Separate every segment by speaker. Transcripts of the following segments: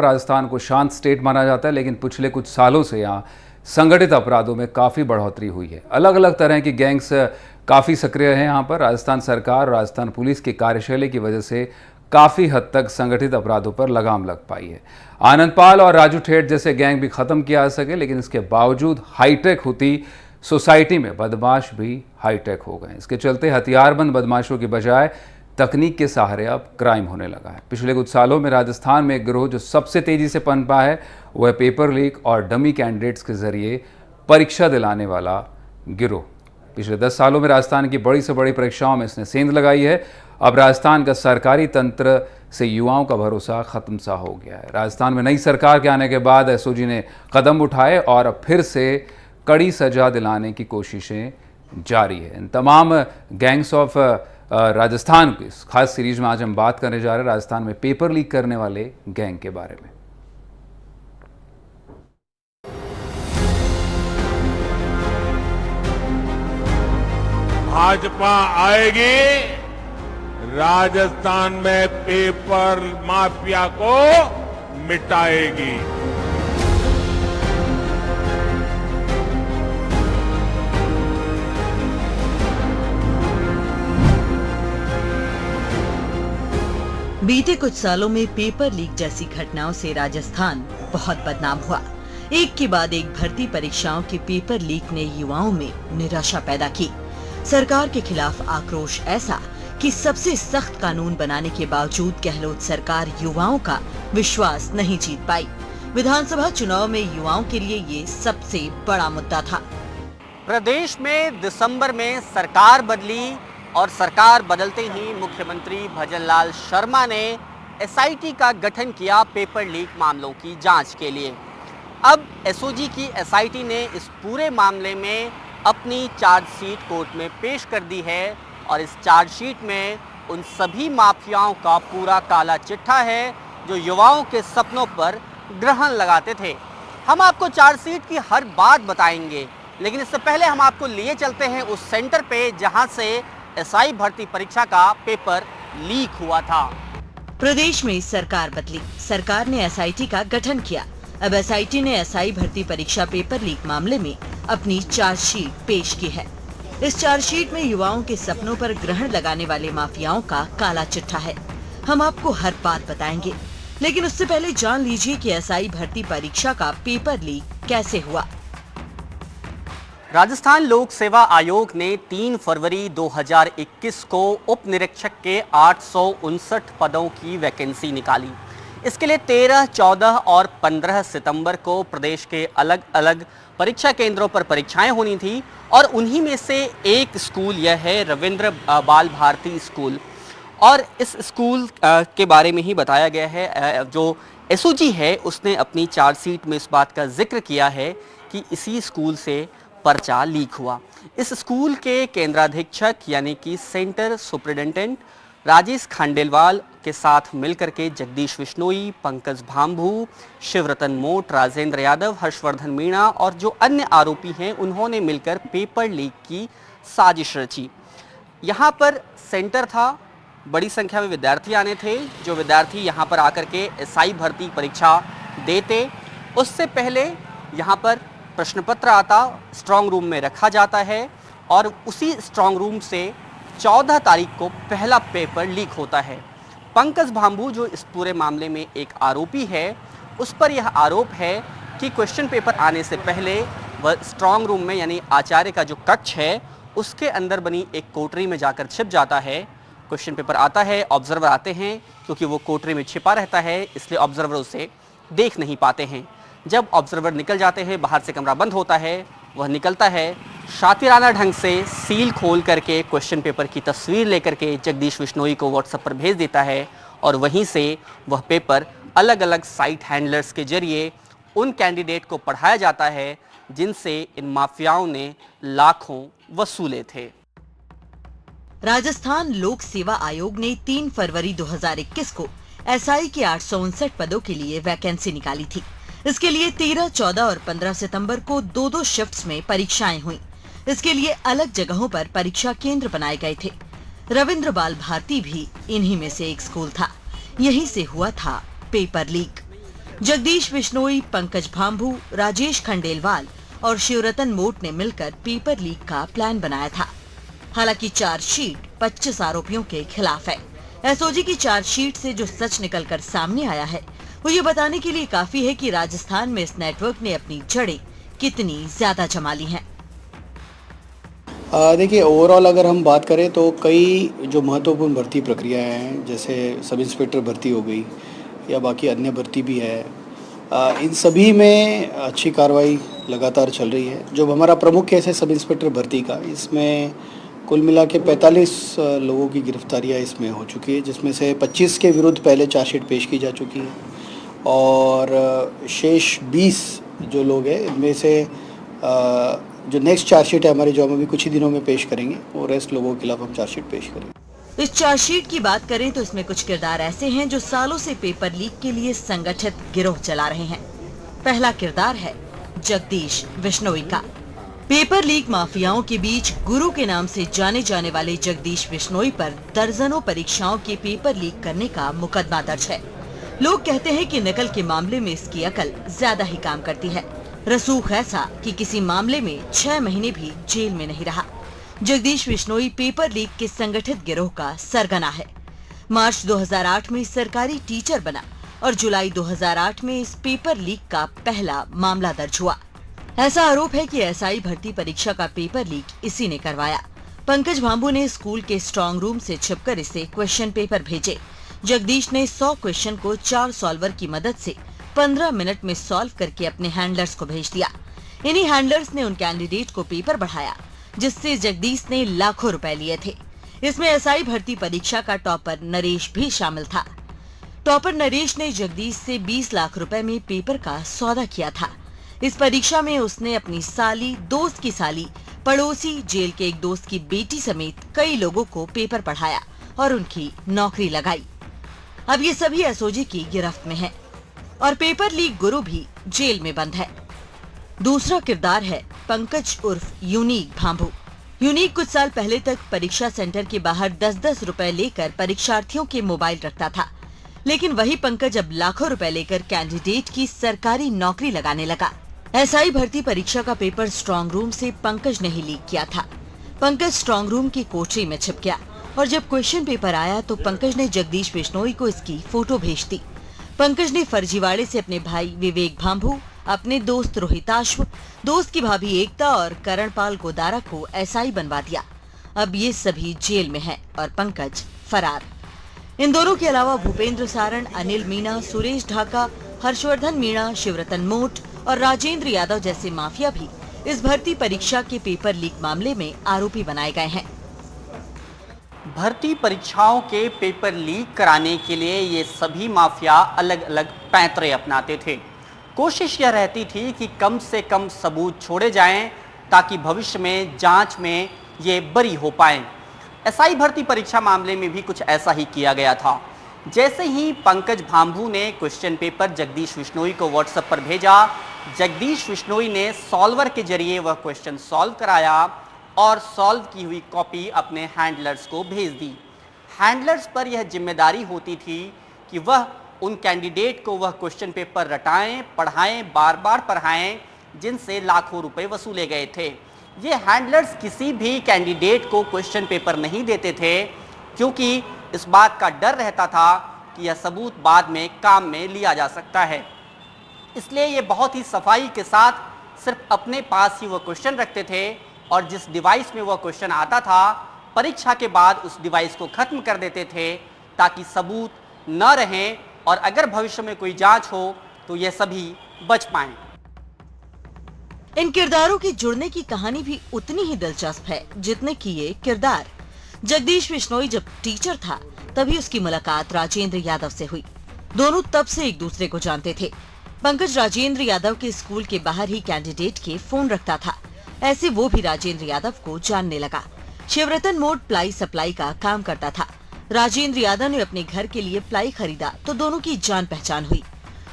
Speaker 1: राजस्थान को शांत स्टेट माना जाता है, लेकिन पिछले कुछ सालों से यहाँ संगठित अपराधों में काफ़ी बढ़ोतरी हुई है। अलग अलग तरह की गैंग्स काफ़ी सक्रिय हैं यहाँ पर। राजस्थान सरकार और राजस्थान पुलिस की कार्यशैली की वजह से काफ़ी हद तक संगठित अपराधों पर लगाम लग पाई है। आनंदपाल और राजू ठेठ जैसे गैंग भी ख़त्म किया जा सके, लेकिन इसके बावजूद हाईटेक होती सोसाइटी में बदमाश भी हाईटेक हो गए। इसके चलते हथियारबंद बदमाशों की बजाय तकनीक के सहारे अब क्राइम होने लगा है। पिछले कुछ सालों में राजस्थान में एक गिरोह जो सबसे तेजी से पनपा है वो है पेपर लीक और डमी कैंडिडेट्स के जरिए परीक्षा दिलाने वाला गिरोह। पिछले 10 सालों में राजस्थान की बड़ी से बड़ी परीक्षाओं में इसने सेंध लगाई है। अब राजस्थान का सरकारी तंत्र से युवाओं का भरोसा खत्म सा हो गया है। राजस्थान में नई सरकार के आने के बाद एसओजी ने कदम उठाए और अब फिर से कड़ी सजा दिलाने की कोशिशें जारी है। इन तमाम गैंग्स ऑफ राजस्थान की इस खास सीरीज में आज हम बात करने जा रहे हैं राजस्थान में पेपर लीक करने वाले गैंग के बारे में।
Speaker 2: भाजपा आएगी, राजस्थान में पेपर माफिया को मिटाएगी।
Speaker 3: बीते कुछ सालों में पेपर लीक जैसी घटनाओं से राजस्थान बहुत बदनाम हुआ। एक के बाद एक भर्ती परीक्षाओं के पेपर लीक ने युवाओं में निराशा पैदा की। सरकार के खिलाफ आक्रोश ऐसा कि सबसे सख्त कानून बनाने के बावजूद गहलोत सरकार युवाओं का विश्वास नहीं जीत पाई। विधानसभा चुनाव में युवाओं के लिए ये सबसे बड़ा मुद्दा था।
Speaker 4: प्रदेश में दिसंबर में सरकार बदली और सरकार बदलते ही मुख्यमंत्री भजनलाल शर्मा ने एसआईटी का गठन किया पेपर लीक मामलों की जांच के लिए। अब एसओजी की एसआईटी ने इस पूरे मामले में अपनी चार्जशीट कोर्ट में पेश कर दी है और इस चार्जशीट में उन सभी माफियाओं का पूरा काला चिट्ठा है जो युवाओं के सपनों पर ग्रहण लगाते थे। हम आपको चार्जशीट की हर बात बताएंगे, लेकिन इससे पहले हम आपको लिए चलते हैं उस सेंटर पे जहां से एसआई भर्ती परीक्षा का पेपर लीक हुआ था।
Speaker 3: प्रदेश में सरकार बदली, सरकार ने एसआईटी का गठन किया। अब एसआईटी ने एसआई भर्ती परीक्षा पेपर लीक मामले में अपनी चार्जशीट पेश की है। इस चार्जशीट में युवाओं के सपनों पर ग्रहण लगाने वाले माफियाओं का काला चिट्ठा है। हम आपको हर बात बताएंगे, लेकिन उससे पहले जान लीजिए कि एसआई भर्ती परीक्षा का पेपर लीक कैसे हुआ।
Speaker 4: राजस्थान लोक सेवा आयोग ने 3 फरवरी 2021 को उप निरीक्षक के 859 पदों की वैकेंसी निकाली। इसके लिए 13, 14 और 15 सितंबर को प्रदेश के अलग अलग परीक्षा केंद्रों पर परीक्षाएं होनी थी और उन्हीं में से एक स्कूल यह है रविंद्र बाल भारती स्कूल। और इस स्कूल के बारे में ही बताया गया है। जो एसओजी है उसने अपनी चार्जशीट में इस बात का जिक्र किया है कि इसी स्कूल से पर्चा लीक हुआ। इस स्कूल के केंद्राधीक्षक यानी कि सेंटर सुपरिटेंडेंट राजेश खांडेलवाल के साथ मिलकर के जगदीश बिश्नोई, पंकज भांभू, शिवरतन मोट, राजेंद्र यादव, हर्षवर्धन मीणा और जो अन्य आरोपी हैं उन्होंने मिलकर पेपर लीक की साजिश रची। यहाँ पर सेंटर था, बड़ी संख्या में विद्यार्थी आने थे। जो विद्यार्थी यहाँ पर आकर के एसआई भर्ती परीक्षा देते, उससे पहले यहाँ पर प्रश्न पत्र आता, स्ट्रांग रूम में रखा जाता है और उसी स्ट्रांग रूम से 14 तारीख को पहला पेपर लीक होता है। पंकज भांभू जो इस पूरे मामले में एक आरोपी है, उस पर यह आरोप है कि क्वेश्चन पेपर आने से पहले वह स्ट्रांग रूम में यानी आचार्य का जो कक्ष है उसके अंदर बनी एक कोठरी में जाकर छिप जाता है। क्वेश्चन पेपर आता है, ऑब्जर्वर आते हैं, क्योंकि वो कोठरी में छिपा रहता है इसलिए ऑब्जर्वर उसे देख नहीं पाते हैं। जब ऑब्जर्वर निकल जाते हैं, बाहर से कमरा बंद होता है, वह निकलता है, शातिराना ढंग से सील खोल करके क्वेश्चन पेपर की तस्वीर लेकर के जगदीश बिश्नोई को व्हाट्सएप पर भेज देता है और वहीं से वह पेपर अलग अलग साइट हैंडलर्स के जरिए उन कैंडिडेट को पढ़ाया जाता है जिनसे इन माफियाओं ने लाखों वसूले थे।
Speaker 3: राजस्थान लोक सेवा आयोग ने 3 फरवरी 2021 को एसआई के 859 पदों के लिए वैकेंसी निकाली थी। इसके लिए 13, 14 और 15 सितंबर को 2-2 शिफ्ट्स में परीक्षाएं हुई। इसके लिए अलग जगहों पर परीक्षा केंद्र बनाए गए थे। रविंद्र बाल भारती भी इन्हीं में से एक स्कूल था। यहीं से हुआ था पेपर लीक। जगदीश बिश्नोई, पंकज भांभू, राजेश खंडेलवाल और शिवरतन मोट ने मिलकर पेपर लीक का प्लान बनाया था। हालांकि चार्जशीट 25 आरोपियों के खिलाफ है। एसओजी की चार्जशीट से जो सच निकलकर सामने आया है वो ये बताने के लिए काफी है कि राजस्थान में इस नेटवर्क ने अपनी जड़ें कितनी ज्यादा जमा ली हैं।
Speaker 5: देखिए, ओवरऑल अगर हम बात करें तो कई जो महत्वपूर्ण भर्ती प्रक्रियाएं हैं, जैसे सब इंस्पेक्टर भर्ती हो गई या बाकी अन्य भर्ती भी है, इन सभी में अच्छी कार्रवाई लगातार चल रही है। जो हमारा प्रमुख केस है सब इंस्पेक्टर भर्ती का, इसमें कुल मिला के 45 लोगों की गिरफ्तारियां इसमें हो चुकी है, जिसमें से 25 के विरुद्ध पहले चार्जशीट पेश की जा चुकी है और शेष 20 जो लोग हैं इनमें से जो नेक्स्ट चार्जशीट है हमारी, जो हम अभी कुछ ही दिनों में पेश करेंगे, वो रेस्ट लोगों के खिलाफ हम चार्जशीट पेश करेंगे।
Speaker 3: इस चार्जशीट की बात करें तो इसमें कुछ किरदार ऐसे हैं जो सालों से पेपर लीक के लिए संगठित गिरोह चला रहे हैं। पहला किरदार है जगदीश बिश्नोई का। पेपर लीक माफियाओं के बीच गुरु के नाम से जाने जाने वाले जगदीश बिश्नोई पर दर्जनों परीक्षाओं के पेपर लीक करने का मुकदमा दर्ज है। लोग कहते हैं कि नकल के मामले में इसकी अकल ज्यादा ही काम करती है। रसूख ऐसा कि किसी मामले में 6 महीने भी जेल में नहीं रहा। जगदीश बिश्नोई पेपर लीक के संगठित गिरोह का सरगना है। मार्च 2008 में सरकारी टीचर बना और जुलाई 2008 में इस पेपर लीक का पहला मामला दर्ज हुआ। ऐसा आरोप है कि एसआई भर्ती परीक्षा का पेपर लीक इसी ने करवाया। पंकज भांभू ने स्कूल के स्ट्रांग रूम से छिपकर इसे क्वेश्चन पेपर भेजे। जगदीश ने 100 क्वेश्चन को 4 सॉल्वर की मदद से 15 मिनट में सॉल्व करके अपने हैंडलर्स को भेज दिया। इन्हीं हैंडलर्स ने उन कैंडिडेट को पेपर बढ़ाया जिससे जगदीश ने लाखों रुपए लिए थे। इसमें एसआई भर्ती परीक्षा का टॉपर नरेश भी शामिल था। टॉपर नरेश ने जगदीश से 20 लाख रुपए में पेपर का सौदा किया था। इस परीक्षा में उसने अपनी साली, दोस्त की साली, पड़ोसी, जेल के एक दोस्त की बेटी समेत कई लोगों को पेपर पढ़ाया और उनकी नौकरी लगाई। अब ये सभी एसओजी की गिरफ्त में हैं और पेपर लीक गुरु भी जेल में बंद है। दूसरा किरदार है पंकज उर्फ यूनिक भांभू। यूनिक कुछ साल पहले तक परीक्षा सेंटर के बाहर 10-10 रुपए लेकर परीक्षार्थियों के मोबाइल रखता था, लेकिन वही पंकज अब लाखों रुपए लेकर कैंडिडेट की सरकारी नौकरी लगाने लगा। एसआई भर्ती परीक्षा का पेपर स्ट्रांग रूम से पंकज ने ही लीक किया था। पंकज स्ट्रांग रूम की कोठरी में छिप गया और जब क्वेश्चन पेपर आया तो पंकज ने जगदीश बिश्नोई को इसकी फोटो भेज दी। पंकज ने फर्जीवाड़े से अपने भाई विवेक भांभू, अपने दोस्त रोहिताश्व, दोस्त की भाभी एकता और करणपाल गोदारा को एसआई बनवा दिया। अब ये सभी जेल में हैं और पंकज फरार। इन दोनों के अलावा भूपेंद्र सारण, अनिल मीणा, सुरेश ढाका, हर्षवर्धन मीणा, शिवरतन मोट और राजेंद्र यादव जैसे माफिया भी इस भर्ती परीक्षा के पेपर लीक मामले में आरोपी बनाए गए हैं।
Speaker 4: भर्ती परीक्षाओं के पेपर लीक कराने के लिए ये सभी माफिया अलग अलग पैंतरे अपनाते थे। कोशिश यह रहती थी कि कम से कम सबूत छोड़े जाएं ताकि भविष्य में जांच में ये बरी हो पाएं। एसआई भर्ती परीक्षा मामले में भी कुछ ऐसा ही किया गया था। जैसे ही पंकज भांभू ने क्वेश्चन पेपर जगदीश बिश्नोई को व्हाट्सएप पर भेजा, जगदीश बिश्नोई ने सॉल्वर के जरिए वह क्वेश्चन सॉल्व कराया और सॉल्व की हुई कॉपी अपने हैंडलर्स को भेज दी। हैंडलर्स पर यह जिम्मेदारी होती थी कि वह उन कैंडिडेट को वह क्वेश्चन पेपर रटाएं, पढ़ाएं, बार बार पढ़ाएं जिनसे लाखों रुपए वसूले गए थे। ये हैंडलर्स किसी भी कैंडिडेट को क्वेश्चन पेपर नहीं देते थे क्योंकि इस बात का डर रहता था कि यह सबूत बाद में काम में लिया जा सकता है। इसलिए ये बहुत ही सफाई के साथ सिर्फ अपने पास ही वह क्वेश्चन रखते थे और जिस डिवाइस में वह क्वेश्चन आता था परीक्षा के बाद उस डिवाइस को खत्म कर देते थे ताकि सबूत न रहें और अगर भविष्य में कोई जांच हो तो ये सभी बच पाएं।
Speaker 3: इन किरदारों के जुड़ने की कहानी भी उतनी ही दिलचस्प है जितने कि ये किरदार। जगदीश बिश्नोई जब टीचर था तभी उसकी मुलाकात राजेंद्र यादव से हुई। दोनों तब से एक दूसरे को जानते थे। पंकज राजेंद्र यादव के स्कूल के बाहर ही कैंडिडेट के फोन रखता था, ऐसे वो भी राजेंद्र यादव को जानने लगा। शिवरतन मोट प्लाई सप्लाई का काम करता था। राजेंद्र यादव ने अपने घर के लिए प्लाई खरीदा तो दोनों की जान पहचान हुई।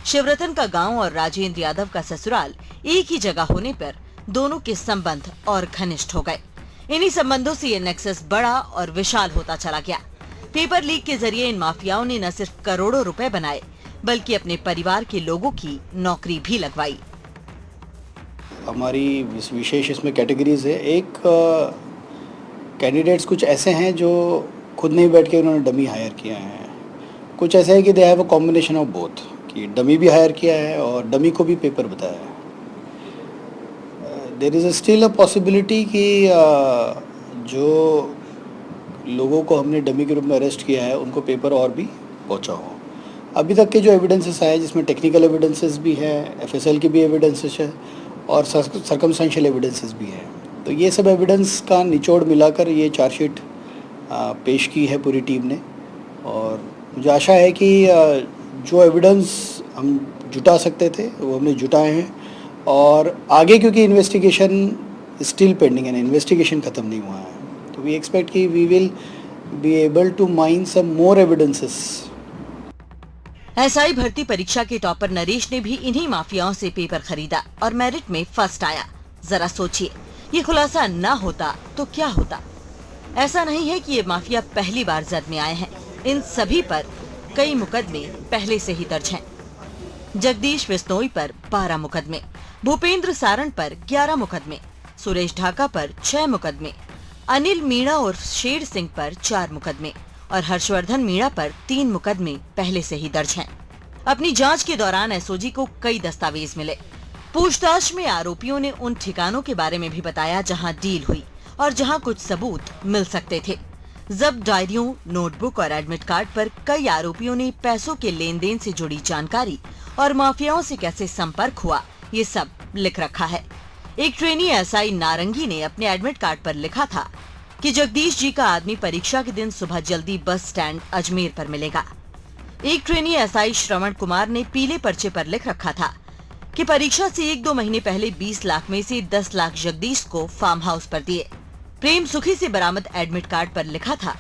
Speaker 3: शिवरतन का गांव और राजेंद्र यादव का ससुराल एक ही जगह होने पर दोनों के संबंध और घनिष्ठ हो गए। इन्हीं संबंधों से ये नेक्सस बड़ा और विशाल होता चला गया। पेपर लीक के जरिए इन माफियाओं ने न सिर्फ करोड़ों रुपए बनाए बल्कि अपने परिवार के लोगों की नौकरी भी लगवाई।
Speaker 5: हमारी विशेष इसमें कैटेगरीज है। एक कैंडिडेट्स कुछ ऐसे हैं जो खुद नहीं बैठ के उन्होंने डमी हायर किया है। कुछ ऐसे है कि they have a combination of both, कि डमी भी हायर किया है और डमी को भी पेपर बताया है। There is still a possibility कि जो लोगों को हमने डमी के रूप में अरेस्ट किया है उनको पेपर और भी पहुंचा हो। अभी तक के जो एविडेंसेस आए, जिसमें टेक्निकल एविडेंसेस भी है, एफएसएल की भी एविडेंसेस है और सर्कमस्टेंशियल एविडेंसेस भी है। तो ये सब एविडेंस का निचोड़ मिलाकर ये चार्जशीट पेश की है पूरी टीम ने, और मुझे आशा है कि जो एविडेंस हम जुटा सकते थे वो हमने जुटाए हैं। और आगे क्योंकि इन्वेस्टिगेशन स्टिल पेंडिंग है, इन्वेस्टिगेशन ख़त्म नहीं हुआ है, तो वी एक्सपेक्ट कि we will be able to mine some more evidences.
Speaker 3: SI भर्ती परीक्षा के टॉपर नरेश ने भी इन्हीं माफियाओं से पेपर खरीदा और मेरिट में फर्स्ट आया। जरा सोचिए, ये खुलासा ना होता तो क्या होता। ऐसा नहीं है कि ये माफिया पहली बार जद में आए हैं, इन सभी पर कई मुकदमे पहले से ही दर्ज हैं। जगदीश बिश्नोई पर 12 मुकदमे, भूपेंद्र सारण पर 11 मुकदमे, सुरेश ढाका पर 6 मुकदमे, अनिल मीणा और शेर सिंह पर 4 मुकदमे और हर्षवर्धन मीणा पर 3 मुकदमे पहले से ही दर्ज हैं। अपनी जांच के दौरान एसओजी को कई दस्तावेज मिले। पूछताछ में आरोपियों ने उन ठिकानों के बारे में भी बताया जहां डील हुई और जहां कुछ सबूत मिल सकते थे। जब्त डायरियों, नोटबुक और एडमिट कार्ड पर कई आरोपियों ने पैसों के लेन देन से जुड़ी जानकारी और माफियाओं से कैसे संपर्क हुआ, ये सब लिख रखा है। एक ट्रेनी एसआई नारंगी ने अपने एडमिट कार्ड पर लिखा था कि जगदीश जी का आदमी परीक्षा के दिन सुबह जल्दी बस स्टैंड अजमेर पर मिलेगा। एक ट्रेनी एसआई श्रवण कुमार ने पीले पर्चे पर लिख रखा था कि परीक्षा से 1-2 महीने पहले 20 लाख में से 10 लाख जगदीश को फार्म हाउस पर दिए। प्रेम सुखी से बरामद एडमिट कार्ड पर लिखा था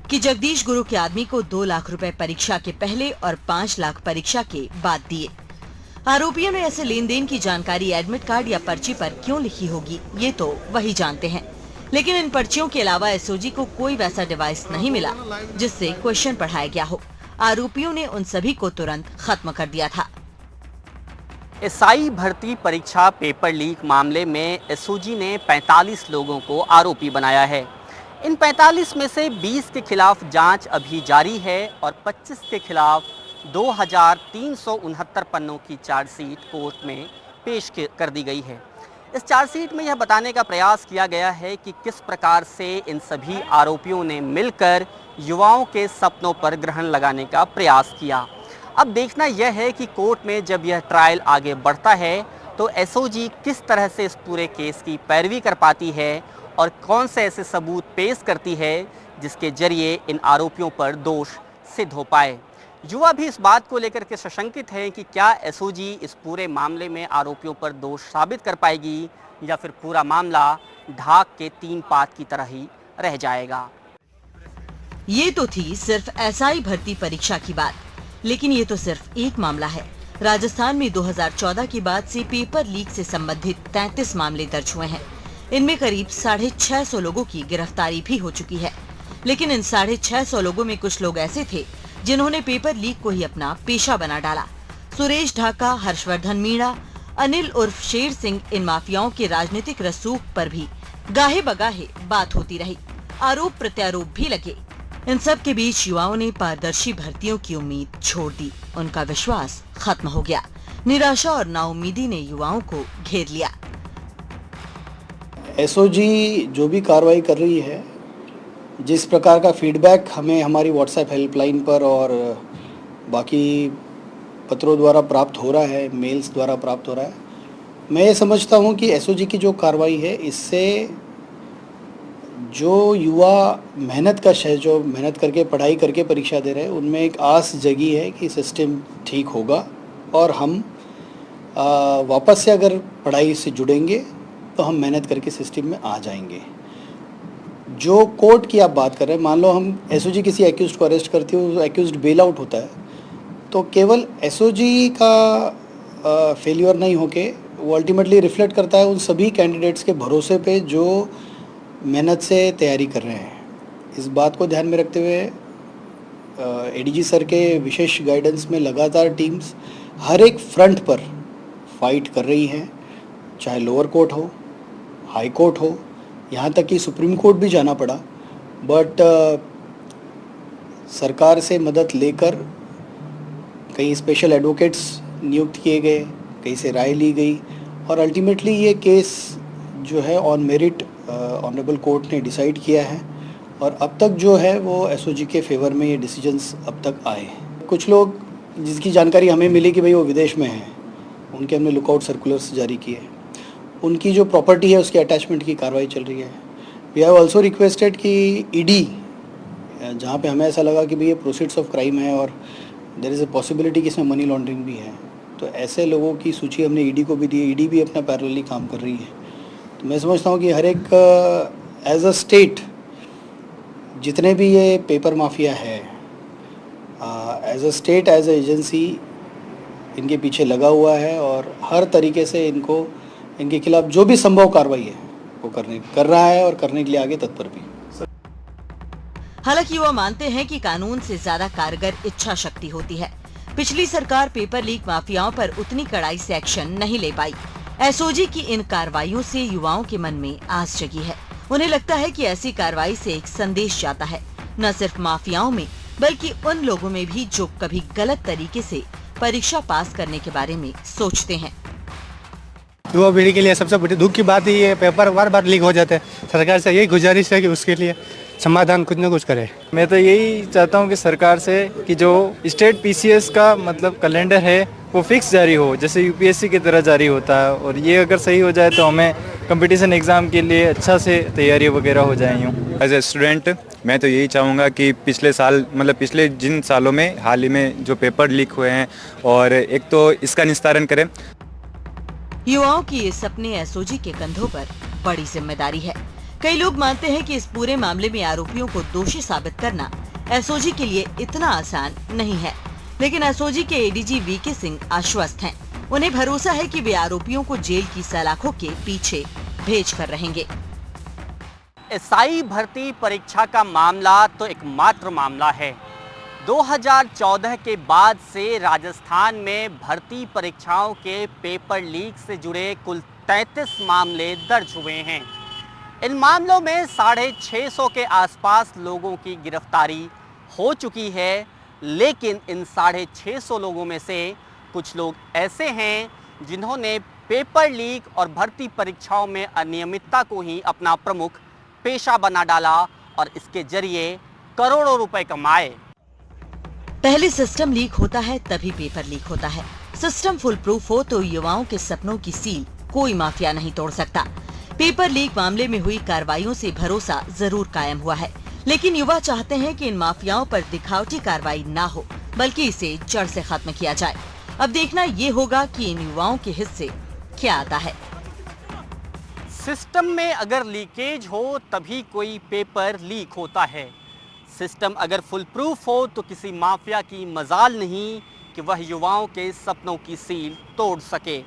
Speaker 3: कि जगदीश गुरु के आदमी को 2 लाख रुपए परीक्षा के पहले और 5 लाख परीक्षा के बाद दिए। आरोपियों ने ऐसे लेन देन की जानकारी एडमिट कार्ड या पर्ची पर क्यों लिखी होगी, ये तो वही जानते हैं। लेकिन इन पर्चियों के अलावा एसओजी को कोई वैसा डिवाइस नहीं मिला जिससे क्वेश्चन पढ़ाया गया हो। आरोपियों ने उन सभी को तुरंत खत्म कर दिया था।
Speaker 4: एसआई भर्ती परीक्षा पेपर लीक मामले में एसओजी ने 45 लोगों को आरोपी बनाया है। इन 45 में से 20 के खिलाफ जांच अभी जारी है और 25 के खिलाफ 2369 पन्नों की चार्जशीट कोर्ट में पेश कर दी गई है। इस चार्जशीट में यह बताने का प्रयास किया गया है कि किस प्रकार से इन सभी आरोपियों ने मिलकर युवाओं के सपनों पर ग्रहण लगाने का प्रयास किया। अब देखना यह है कि कोर्ट में जब यह ट्रायल आगे बढ़ता है तो एसओजी किस तरह से इस पूरे केस की पैरवी कर पाती है और कौन से ऐसे सबूत पेश करती है जिसके जरिए इन आरोपियों पर दोष सिद्ध हो पाए। युवा भी इस बात को लेकर के सशंकित है कि क्या एसओजी इस पूरे मामले में आरोपियों पर दोष साबित कर पाएगी या फिर पूरा मामला ढाक के 3 पात की तरह ही रह जाएगा।
Speaker 3: ये तो थी सिर्फ एसआई भर्ती परीक्षा की बात, लेकिन ये तो सिर्फ एक मामला है। राजस्थान में 2014 के बाद से पेपर लीक से संबंधित 33 मामले दर्ज हुए हैं। इनमें करीब 650 लोगों की गिरफ्तारी भी हो चुकी है। लेकिन इन 650 लोगों में कुछ लोग ऐसे थे जिन्होंने पेपर लीक को ही अपना पेशा बना डाला। सुरेश ढाका, हर्षवर्धन मीणा, अनिल उर्फ शेर सिंह, इन माफियाओं के राजनीतिक रसूख पर भी गाहे बगाहे बात होती रही। आरोप प्रत्यारोप भी लगे। इन सब के बीच युवाओं ने पारदर्शी भर्तियों की उम्मीद छोड़ दी। उनका विश्वास खत्म हो गया। निराशा और नाउम्मीदी ने युवाओं को घेर लिया।
Speaker 5: एसओजी जो भी कार्रवाई कर रही है, जिस प्रकार का फीडबैक हमें हमारी व्हाट्सएप हेल्पलाइन पर और बाकी पत्रों द्वारा प्राप्त हो रहा है, मेल्स द्वारा प्राप्त हो रहा है, मैं ये समझता हूँ कि एसओजी की जो कार्रवाई है, इससे जो युवा मेहनत कश है, जो मेहनत करके पढ़ाई करके परीक्षा दे रहे हैं, उनमें एक आस जगी है कि सिस्टम ठीक होगा और हम वापस से अगर पढ़ाई से जुड़ेंगे तो हम मेहनत करके सिस्टम में आ जाएंगे। जो कोर्ट की आप बात कर रहे हैं, मान लो हम एसओजी किसी एक्यूज्ड को अरेस्ट करती है, वो एक्यूज्ड बेल आउट होता है, तो केवल एसओजी का फेलियर नहीं होके वो अल्टीमेटली रिफ्लेक्ट करता है उन सभी कैंडिडेट्स के भरोसे पे जो मेहनत से तैयारी कर रहे हैं। इस बात को ध्यान में रखते हुए एडीजी सर के विशेष गाइडेंस में लगातार टीम्स हर एक फ्रंट पर फाइट कर रही हैं, चाहे लोअर कोर्ट हो, हाई कोर्ट हो, यहाँ तक कि सुप्रीम कोर्ट भी जाना पड़ा। बट सरकार से मदद लेकर कई स्पेशल एडवोकेट्स नियुक्त किए गए, कहीं से राय ली गई और अल्टीमेटली ये केस जो है ऑन मेरिट ऑनरेबल कोर्ट ने डिसाइड किया है और अब तक जो है वो एसओजी के फेवर में ये डिसीजंस अब तक आए हैं। कुछ लोग जिसकी जानकारी हमें मिली कि भाई वो विदेश में हैं, उनके हमने लुकआउट सर्कुलर्स जारी किए, उनकी जो प्रॉपर्टी है उसके अटैचमेंट की कार्रवाई चल रही है। वी हैव ऑल्सो रिक्वेस्टेड कि ईडी, जहाँ पे हमें ऐसा लगा कि भाई ये प्रोसीड्स ऑफ क्राइम है और देयर इज़ अ पॉसिबिलिटी कि इसमें मनी लॉन्ड्रिंग भी है, तो ऐसे लोगों की सूची हमने ईडी को भी दी। ईडी भी अपना पैरेलली काम कर रही है। तो मैं समझता हूँ कि हर एक एज अ स्टेट जितने भी ये पेपर माफिया है, as a state as a agency इनके पीछे लगा हुआ है और हर तरीके से इनके खिलाफ जो भी संभव कार्रवाई है वो कर रहा है और करने के लिए आगे तत्पर भी।
Speaker 3: हालांकि वो मानते हैं कि कानून से ज्यादा कारगर इच्छा शक्ति होती है। पिछली सरकार पेपर लीक माफियाओं पर उतनी कड़ाई से एक्शन नहीं ले पाई। एसओजी की इन कार्रवाइयों से युवाओं के मन में आस जगी है। उन्हें लगता है कि ऐसी कार्रवाई से एक संदेश जाता है, न सिर्फ माफियाओं में बल्कि उन लोगों में भी जो कभी गलत तरीके से परीक्षा पास करने के बारे में सोचते हैं।
Speaker 6: युवा पीढ़ी के लिए सबसे बड़ी दुख की बात ही है, पेपर बार बार लीक हो जाते हैं। सरकार से यही गुजारिश है कि उसके लिए समाधान कुछ न कुछ करे।
Speaker 7: मैं तो यही चाहता हूँ कि सरकार से कि जो स्टेट पीसीएस का मतलब कैलेंडर है वो फिक्स जारी हो, जैसे यूपीएससी की तरह जारी होता है, और ये अगर सही हो जाए तो हमें कंपटीशन एग्ज़ाम के लिए अच्छा से तैयारी वगैरह हो जाए। यूँ
Speaker 8: एज ए स्टूडेंट मैं तो यही चाहूँगा कि पिछले साल मतलब पिछले जिन सालों में हाल ही में जो पेपर लीक हुए हैं और एक तो इसका निस्तारण करें।
Speaker 3: युवाओं की ये सपने एसओजी के कंधों पर बड़ी जिम्मेदारी है। कई लोग मानते हैं कि इस पूरे मामले में आरोपियों को दोषी साबित करना एसओजी के लिए इतना आसान नहीं है, लेकिन एसओजी के एडीजी वीके सिंह आश्वस्त हैं। उन्हें भरोसा है कि वे आरोपियों को जेल की सलाखों के पीछे भेज कर रहेंगे।
Speaker 4: एसआई भर्ती परीक्षा का मामला तो एकमात्र मामला है। 2014 के बाद से राजस्थान में भर्ती परीक्षाओं के पेपर लीक से जुड़े कुल 33 मामले दर्ज हुए हैं। इन मामलों में 650 के आसपास लोगों की गिरफ्तारी हो चुकी है, लेकिन इन 650 लोगों में से कुछ लोग ऐसे हैं जिन्होंने पेपर लीक और भर्ती परीक्षाओं में अनियमितता को ही अपना प्रमुख पेशा बना डाला और इसके जरिए करोड़ों रुपए कमाए।
Speaker 3: पहले सिस्टम लीक होता है तभी पेपर लीक होता है। सिस्टम फुल प्रूफ हो तो युवाओं के सपनों की सील कोई माफिया नहीं तोड़ सकता। पेपर लीक मामले में हुई कार्रवाइयों से भरोसा जरूर कायम हुआ है, लेकिन युवा चाहते हैं कि इन माफियाओं पर दिखावटी कार्रवाई ना हो बल्कि इसे जड़ से खत्म किया जाए। अब देखना ये होगा कि इन युवाओं के हिस्से क्या आता है।
Speaker 4: सिस्टम में अगर लीकेज हो तभी कोई पेपर लीक होता है। सिस्टम अगर फुल प्रूफ हो तो किसी माफिया की मजाल नहीं कि वह युवाओं के सपनों की सील तोड़ सके।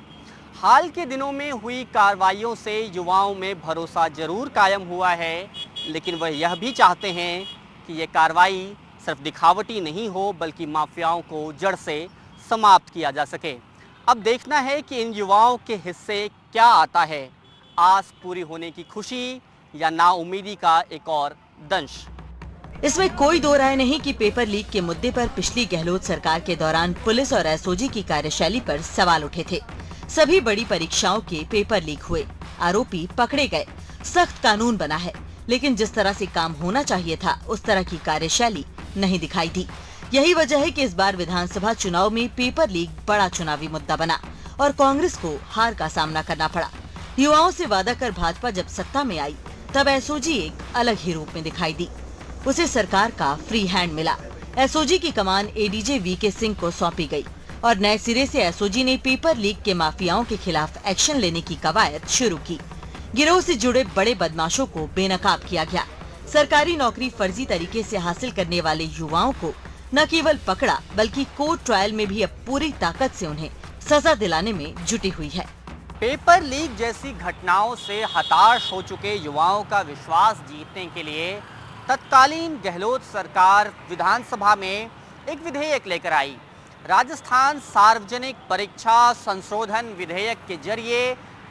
Speaker 4: हाल के दिनों में हुई कार्रवाइयों से युवाओं में भरोसा जरूर कायम हुआ है, लेकिन वह यह भी चाहते हैं कि ये कार्रवाई सिर्फ दिखावटी नहीं हो बल्कि माफियाओं को जड़ से समाप्त किया जा सके। अब देखना है कि इन युवाओं के हिस्से क्या आता है, आस पूरी होने की खुशी या नाउमीदी का एक और दंश।
Speaker 3: इसमें कोई दो राय नहीं कि पेपर लीक के मुद्दे पर पिछली गहलोत सरकार के दौरान पुलिस और एसओजी की कार्यशैली पर सवाल उठे थे। सभी बड़ी परीक्षाओं के पेपर लीक हुए, आरोपी पकड़े गए, सख्त कानून बना है, लेकिन जिस तरह से काम होना चाहिए था उस तरह की कार्यशैली नहीं दिखाई दी। यही वजह है कि इस बार विधानसभा चुनाव में पेपर लीक बड़ा चुनावी मुद्दा बना और कांग्रेस को हार का सामना करना पड़ा। युवाओं से वादा कर भाजपा जब सत्ता में आई तब एसओजी एक अलग ही रूप में दिखाई दी। उसे सरकार का फ्री हैंड मिला। एसओजी की कमान एडीजे वीके सिंह को सौंपी गई और नए सिरे से एसओजी ने पेपर लीक के माफियाओं के खिलाफ एक्शन लेने की कवायद शुरू की। गिरोह से जुड़े बड़े बदमाशों को बेनकाब किया गया। सरकारी नौकरी फर्जी तरीके से हासिल करने वाले युवाओं को न केवल पकड़ा बल्कि कोर्ट ट्रायल में भी अब पूरी ताकत से उन्हें सजा दिलाने में जुटी हुई है।
Speaker 4: पेपर लीक जैसी घटनाओं से हताश हो चुके युवाओं का विश्वास जीतने के लिए तत्कालीन गहलोत सरकार विधानसभा में एक विधेयक लेकर आई। राजस्थान सार्वजनिक परीक्षा संशोधन विधेयक के जरिए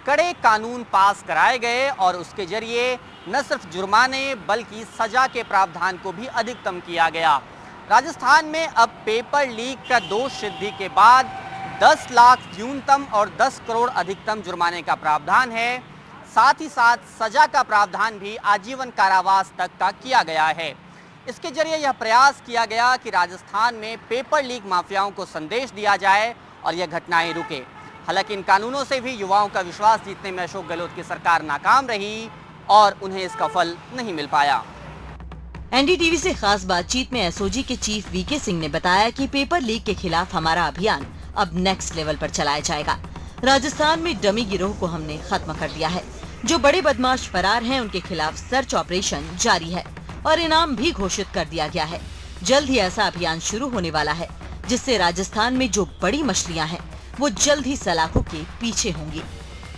Speaker 4: कड़े कानून पास कराए गए और उसके जरिए न सिर्फ जुर्माने बल्कि सजा के प्रावधान को भी अधिकतम किया गया। राजस्थान में अब पेपर लीक का दोष सिद्धि के बाद 10 लाख न्यूनतम और 10 करोड़ अधिकतम जुर्माने का प्रावधान है। साथ ही साथ सजा का प्रावधान भी आजीवन कारावास तक का किया गया है। इसके जरिए यह प्रयास किया गया कि राजस्थान में पेपर लीक माफियाओं को संदेश दिया जाए और यह घटनाएं रुके। हालांकि इन कानूनों से भी युवाओं का विश्वास जीतने में अशोक गहलोत की सरकार नाकाम रही और उन्हें इसका फल नहीं मिल पाया।
Speaker 3: एनडीटीवी से खास बातचीत में एसओजी के चीफ वीके सिंह ने बताया कि पेपर लीक के खिलाफ हमारा अभियान अब नेक्स्ट लेवल पर चलाया जाएगा। राजस्थान में डमी गिरोह को हमने खत्म कर दिया है। जो बड़े बदमाश फरार हैं उनके खिलाफ सर्च ऑपरेशन जारी है और इनाम भी घोषित कर दिया गया है। जल्द ही ऐसा अभियान शुरू होने वाला है जिससे राजस्थान में जो बड़ी मछलियां हैं वो जल्द ही सलाखों के पीछे होंगी।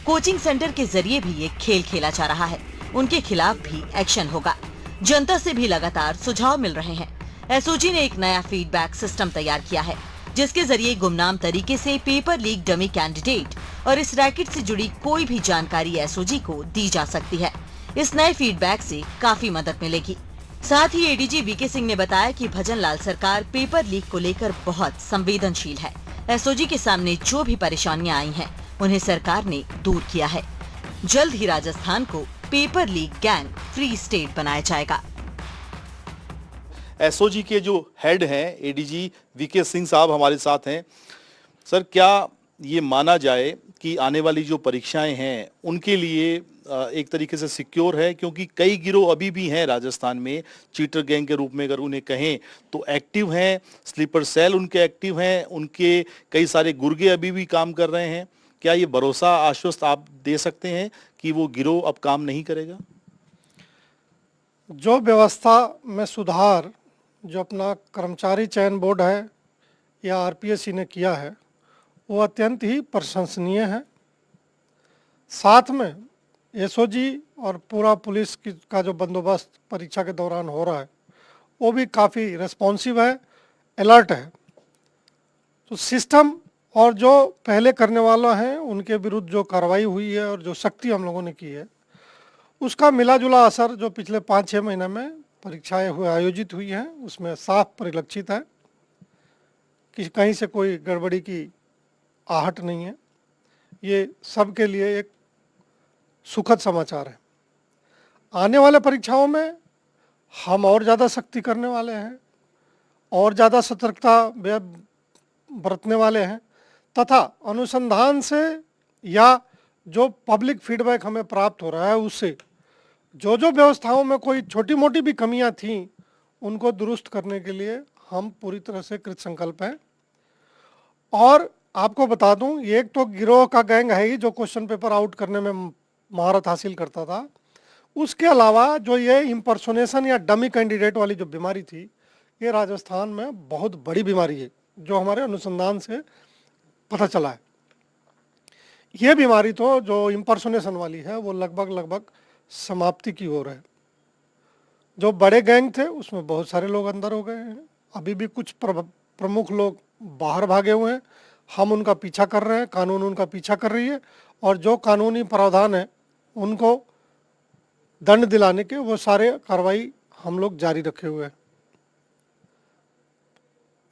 Speaker 3: कोचिंग सेंटर के जरिए भी ये खेल खेला जा रहा है, उनके खिलाफ भी एक्शन होगा। जनता से भी लगातार सुझाव मिल रहे हैं। एसओजी ने एक नया फीडबैक सिस्टम तैयार किया है जिसके जरिए गुमनाम तरीके से पेपर लीक डमी कैंडिडेट और इस रैकेट से जुड़ी कोई भी जानकारी एसओजी को दी जा सकती है। इस नए फीडबैक से काफी मदद मिलेगी। साथ ही एडीजी वीके सिंह ने बताया कि भजन लाल सरकार पेपर लीक को लेकर बहुत संवेदनशील है। एसओजी के सामने जो भी परेशानियां आई हैं, उन्हें सरकार ने दूर किया है। जल्द ही राजस्थान को paper leak gang free state बनाया जाएगा।
Speaker 9: एसओजी के जो हेड हैं एडीजी वीके सिंह साहब हमारे साथ हैं। सर, क्या ये माना जाए कि आने वाली जो परीक्षाएं हैं उनके लिए एक तरीके से सिक्योर है, क्योंकि कई गिरोह अभी भी हैं राजस्थान में, चीटर गैंग के रूप में अगर उन्हें कहें तो एक्टिव हैं, स्लीपर सेल उनके एक्टिव हैं, उनके कई सारे गुर्गे अभी भी काम कर रहे हैं। क्या ये भरोसा आश्वस्त आप दे सकते हैं कि वो गिरोह अब काम नहीं करेगा?
Speaker 10: जो व्यवस्था में सुधार जो अपना कर्मचारी चयन बोर्ड है या आरपीएससी ने किया है वो अत्यंत ही प्रशंसनीय है। साथ में एसओजी और पूरा पुलिस का जो बंदोबस्त परीक्षा के दौरान हो रहा है वो भी काफ़ी रेस्पॉन्सिव है, अलर्ट है। तो सिस्टम और जो पहले करने वाला है उनके विरुद्ध जो कार्रवाई हुई है और जो सख्ती हम लोगों ने की है उसका मिला जुला असर जो पिछले 5-6 महीने में परीक्षाएं आयोजित हुई हैं उसमें साफ परिलक्षित है कि कहीं से कोई गड़बड़ी की आहट नहीं है। ये सबके लिए एक सुखद समाचार है। आने वाले परीक्षाओं में हम और ज़्यादा सख्ती करने वाले हैं और ज़्यादा सतर्कता बरतने वाले हैं तथा अनुसंधान से या जो पब्लिक फीडबैक हमें प्राप्त हो रहा है उससे जो जो व्यवस्थाओं में कोई छोटी मोटी भी कमियां थीं उनको दुरुस्त करने के लिए हम पूरी तरह से कृत संकल्प हैं। और आपको बता दूं, ये एक तो गिरोह का गैंग है ही जो क्वेश्चन पेपर आउट करने में महारत हासिल करता था। उसके अलावा जो ये इम्पर्सोनेशन या डमी कैंडिडेट वाली जो बीमारी थी ये राजस्थान में बहुत बड़ी बीमारी है जो हमारे अनुसंधान से पता चला है। ये बीमारी तो जो इम्पर्सोनेशन वाली है वो लगभग समाप्ति की ओर है। जो बड़े गैंग थे उसमें बहुत सारे लोग अंदर हो गए हैं, अभी भी कुछ प्रमुख लोग बाहर भागे हुए हैं। हम उनका पीछा कर रहे हैं, कानून उनका पीछा कर रही है और जो कानूनी प्रावधान है उनको दंड दिलाने के वो सारे कार्रवाई हम लोग जारी रखे हुए हैं।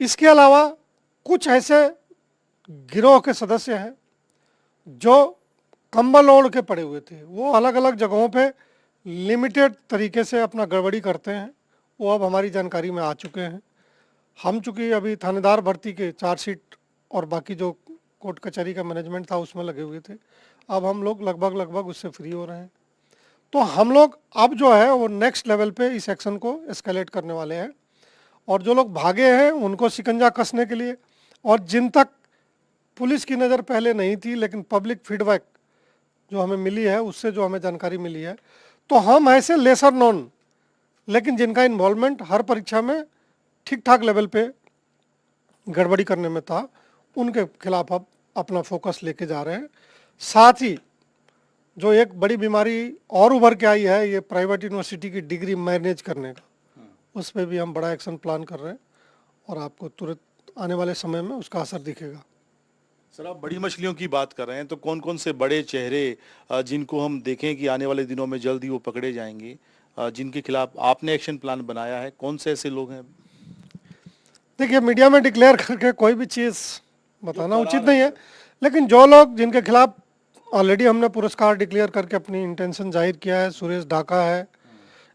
Speaker 10: इसके अलावा कुछ ऐसे गिरोह के सदस्य हैं जो कंबल ओढ़ के पड़े हुए थे, वो अलग अलग जगहों पे लिमिटेड तरीके से अपना गड़बड़ी करते हैं, वो अब हमारी जानकारी में आ चुके हैं। हम चूँकि अभी थानेदार भर्ती के चार्जशीट और बाकी जो कोर्ट कचहरी का मैनेजमेंट था उसमें लगे हुए थे, अब हम लोग लगभग उससे फ्री हो रहे हैं। तो हम लोग अब जो है वो नेक्स्ट लेवल पे इस एक्शन को एस्केलेट करने वाले हैं और जो लोग भागे हैं उनको शिकंजा कसने के लिए और जिन तक पुलिस की नज़र पहले नहीं थी लेकिन पब्लिक फीडबैक जो हमें मिली है उससे जो हमें जानकारी मिली है, तो हम ऐसे लेसर नॉन लेकिन जिनका इन्वॉल्वमेंट हर परीक्षा में ठीक ठाक लेवल पे गड़बड़ी करने में था उनके खिलाफ अब अपना फोकस लेके जा रहे हैं। साथ ही जो एक बड़ी बीमारी और उभर के आई है ये प्राइवेट यूनिवर्सिटी की डिग्री मैनेज करने का, उस पर भी हम बड़ा एक्शन प्लान कर रहे हैं और आपको तुरंत आने वाले समय में उसका असर दिखेगा।
Speaker 9: सर, आप बड़ी मछलियों की बात कर रहे हैं, तो कौन कौन से बड़े चेहरे जिनको हम देखें कि आने वाले दिनों में जल्द ही वो पकड़े जाएंगे, जिनके खिलाफ आपने एक्शन प्लान बनाया है, कौन से ऐसे लोग हैं?
Speaker 10: देखिए, मीडिया में डिक्लेयर करके कोई भी चीज़ बताना उचित नहीं है, लेकिन जो लोग जिनके खिलाफ ऑलरेडी हमने पुरस्कार डिक्लेयर करके अपनी इंटेंशन जाहिर किया है, सुरेश ढाका है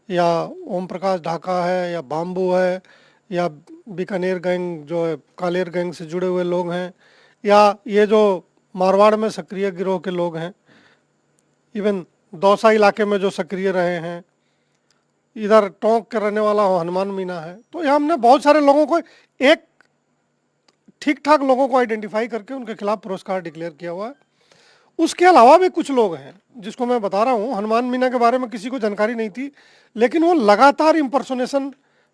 Speaker 10: या ओम प्रकाश ढाका है या बाम्बू है या बीकानेर गैंग जो है कालेर गैंग से जुड़े हुए लोग हैं या ये जो मारवाड़ में सक्रिय गिरोह के लोग हैं, इवन दौसा इलाके में जो सक्रिय रहे हैं, इधर टोंक के रहने वाला हनुमान मीना है, तो यहाँ हमने बहुत सारे लोगों को एक ठीक ठाक लोगों को आइडेंटिफाई करके उनके खिलाफ पुरस्कार डिक्लेयर किया हुआ है। उसके अलावा भी कुछ लोग हैं जिसको मैं बता रहा हूँ, हनुमान मीना के बारे में किसी को जानकारी नहीं थी, लेकिन वो लगातार इम्पर्सोनेशन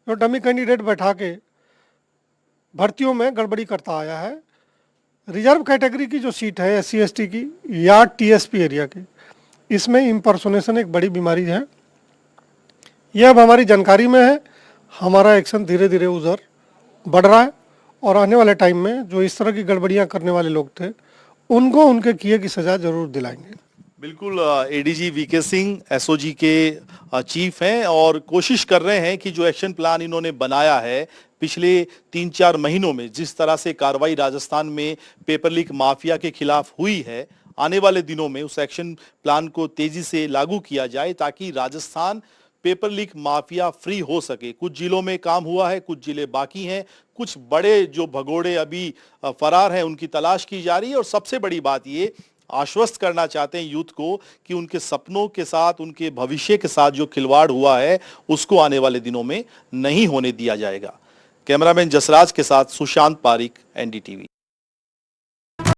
Speaker 10: जो डमी कैंडिडेट बैठा के भर्तियों में गड़बड़ी करता आया है। रिजर्व कैटेगरी की जो सीट है SC ST की या TSP एरिया की, इसमें इम्पर्सोनेशन एक बड़ी बीमारी है। यह अब हमारी जानकारी में है, हमारा एक्शन धीरे धीरे उधर बढ़ रहा है और आने वाले टाइम में जो इस तरह की गड़बड़ियां करने वाले लोग थे उनको उनके किए की सजा जरूर दिलाएंगे।
Speaker 9: बिल्कुल, ADG VK सिंह SOG के चीफ हैं और कोशिश कर रहे हैं कि जो एक्शन प्लान इन्होंने बनाया है पिछले 3-4 महीनों में, जिस तरह से कार्रवाई राजस्थान में पेपर लीक माफिया के खिलाफ हुई है, आने वाले दिनों में उस एक्शन प्लान को तेजी से लागू किया जाए ताकि Rajasthan paper leak mafia free हो सके। कुछ जिलों में काम हुआ है, कुछ जिले बाकी हैं, कुछ बड़े जो भगोड़े अभी फरार हैं उनकी तलाश की जा रही है और सबसे बड़ी बात ये आश्वस्त करना चाहते हैं यूथ को कि उनके सपनों के साथ, उनके भविष्य के साथ जो खिलवाड़ हुआ है उसको आने वाले दिनों में नहीं होने दिया जाएगा। कैमरामैन जसराज के साथ सुशांत पारिक, NDTV।